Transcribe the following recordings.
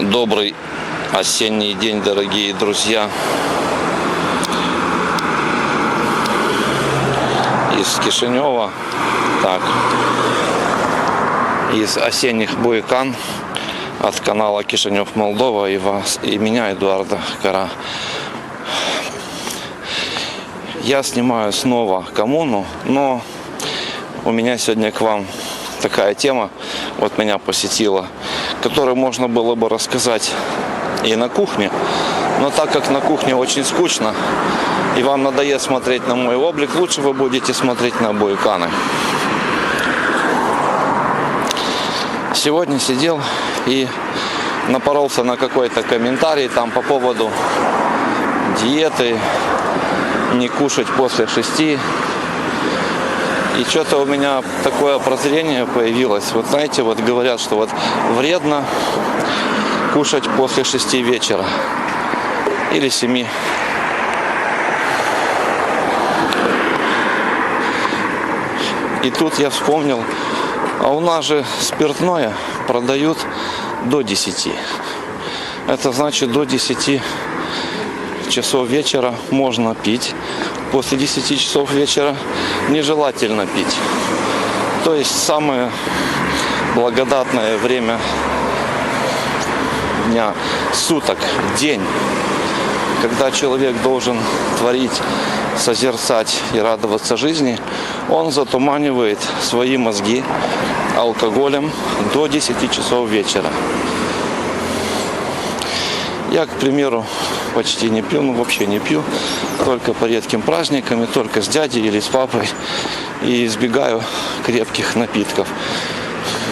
Добрый осенний день, дорогие друзья. Из Кишинева, так, из осенних Буйкан от канала Кишинев Молдова и меня, Эдуарда Кара. Я снимаю снова коммуну, но у меня сегодня к вам такая тема, вот меня посетила, которую можно было бы рассказать и на кухне, но так как на кухне очень скучно и вам надоест смотреть на мой облик, лучше вы будете смотреть на Буйканы. Сегодня сидел и напоролся на какой-то комментарий там по поводу диеты, не кушать после 6. И что-то у меня такое прозрение появилось. Вот знаете, вот говорят, что вот вредно кушать после 6 вечера или 7. И тут я вспомнил, а у нас же спиртное продают до 10. Это значит, до 10 часов вечера можно пить. После 10 часов вечера нежелательно пить. То есть самое благодатное время дня, суток, день, когда человек должен творить, созерцать и радоваться жизни, он затуманивает свои мозги алкоголем до 10 часов вечера. Я, к примеру, почти не пью, вообще не пью, только по редким праздникам, и только с дядей или с папой, и избегаю крепких напитков.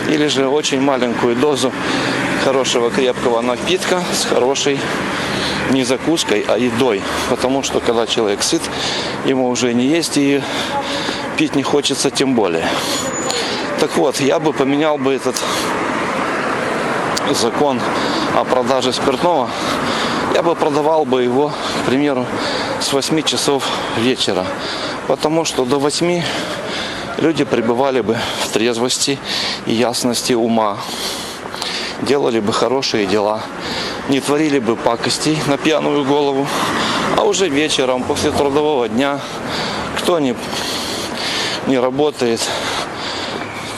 Или же очень маленькую дозу хорошего крепкого напитка с хорошей не закуской, а едой. Потому что когда человек сыт, ему уже не есть и пить не хочется тем более. Так вот, я бы поменял бы этот закон о продаже спиртного. Я бы продавал бы его, к примеру, с 8 часов вечера. Потому что до 8 люди пребывали бы в трезвости и ясности ума. Делали бы хорошие дела. Не творили бы пакостей на пьяную голову. А уже вечером, после трудового дня, кто не работает,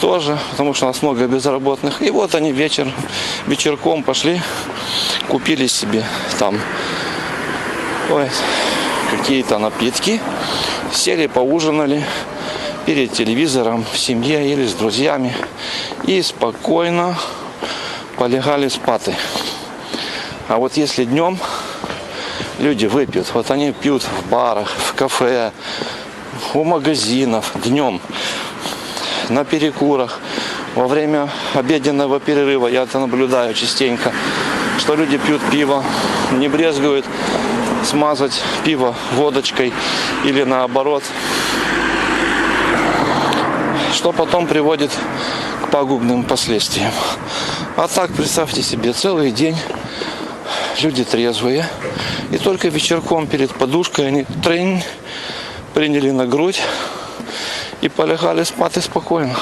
тоже, потому что у нас много безработных. И вот они вечерком пошли, купили себе там какие-то напитки, сели, поужинали перед телевизором в семье или с друзьями и спокойно полегали спать. А вот если днем люди выпьют, вот они пьют в барах, в кафе, у магазинов днем, на перекурах, во время обеденного перерыва, я это наблюдаю частенько, что люди пьют пиво, не брезгуют смазать пиво водочкой или наоборот, что потом приводит к пагубным последствиям. А так, представьте себе, целый день люди трезвые, и только вечерком перед подушкой они приняли на грудь и полегали спать и спокойно.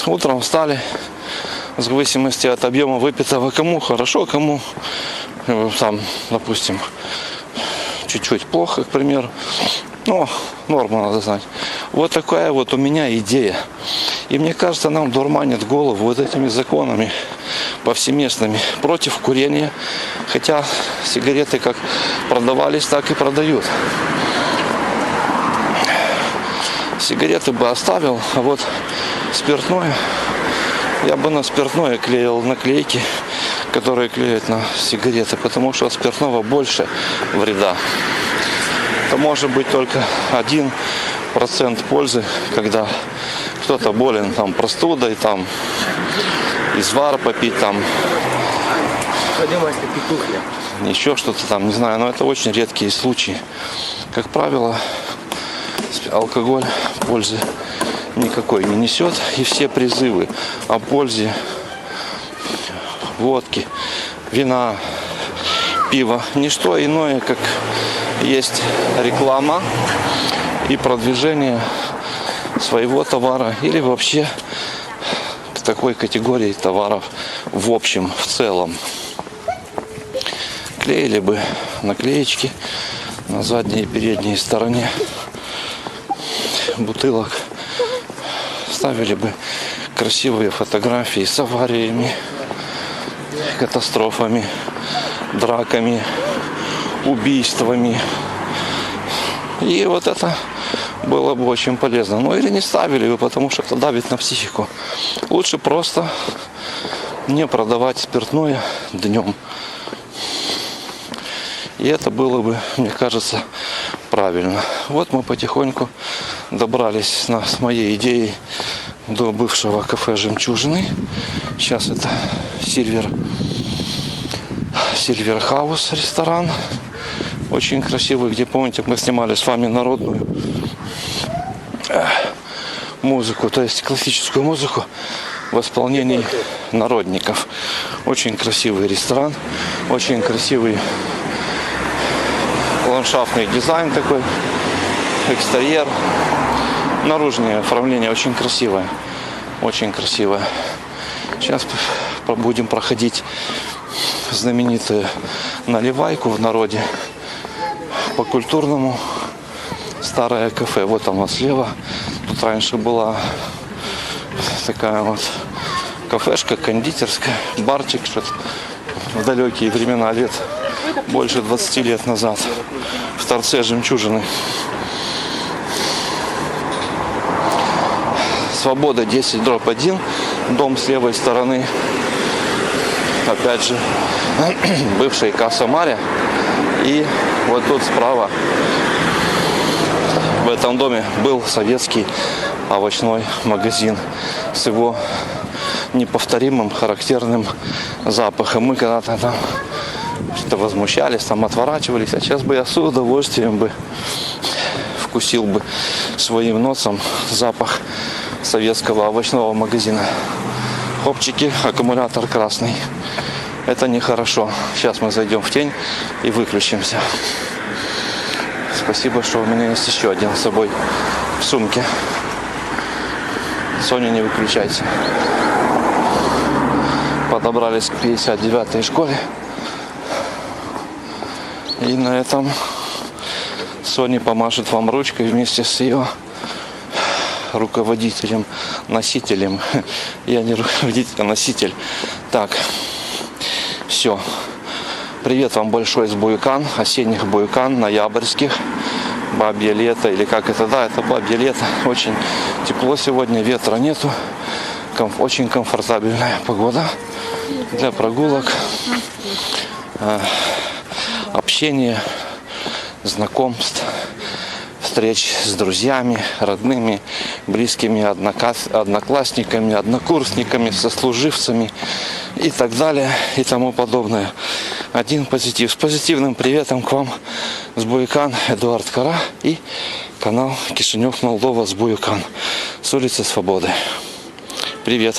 Утром встали, в зависимости от объема выпитого, кому хорошо, кому там, допустим, чуть-чуть плохо, к примеру. Но норму надо знать. Вот такая вот у меня идея. И мне кажется, нам дурманит голову вот этими законами повсеместными против курения. Хотя сигареты как продавались, так и продают. Сигареты бы оставил, а вот спиртное, я бы на спиртное клеил наклейки, которые клеят на сигареты, потому что от спиртного больше вреда. Это может быть только 1% пользы, когда кто-то болен там простудой, там извар попить, там еще что-то там, не знаю, но это очень редкие случаи. Как правило, алкоголь пользы никакой не несет, и все призывы о пользе водки, вина, пива, не что иное, как есть реклама и продвижение своего товара или вообще такой категории товаров, в общем, в целом. Клеили бы наклеечки на задней и передней стороне бутылок. Ставили бы красивые фотографии с авариями, катастрофами, драками, убийствами. И вот это было бы очень полезно. Ну или не ставили бы, потому что это давит на психику. Лучше просто не продавать спиртное днем. И это было бы, мне кажется, правильно. Вот мы потихоньку добрались с моей идеей до бывшего кафе «Жемчужины». Сейчас это Silver House ресторан. Очень красивый, где, помните, мы снимали с вами народную музыку, то есть классическую музыку в исполнении народников. Очень красивый ресторан, очень красивый ландшафтный дизайн такой, экстерьер. Наружное оформление очень красивое. Очень красивое. Сейчас будем проходить знаменитую наливайку в народе. По-культурному. Старое кафе. Вот оно слева. Тут раньше была такая вот кафешка, кондитерская, барчик, что-то в далекие времена, лет больше 20 лет назад, в торце «Жемчужины». Свобода 10/1, дом с левой стороны. Опять же, бывшая касса Мария. И вот тут справа в этом доме был советский овощной магазин с его неповторимым характерным запахом. Мы когда-то там что-то возмущались, там отворачивались, а сейчас бы я с удовольствием бы вкусил бы своим носом запах советского овощного магазина. Хопчики, аккумулятор красный. Это нехорошо. Сейчас мы зайдем в тень и выключимся. Спасибо, что у меня есть еще один с собой в сумке. Соня, не выключайся. Подобрались к 59-й школе. И на этом Соня помашет вам ручкой вместе с ее руководителем, носителем. Я не руководитель, а носитель. Так, все. Привет вам большой из Буякан, осенних Буякан, ноябрьских. Бабье лето, или как это, да, это бабье лето. Очень тепло сегодня, ветра нету. Очень комфортабельная погода для прогулок, общения, знакомств, встреч с друзьями, родными, близкими, одноклассниками, однокурсниками, сослуживцами и так далее и тому подобное. Один позитив. С позитивным приветом к вам с Буякан, Эдуард Кара и канал Кишинев, Молдова с Буякан с улицы Свободы. Привет!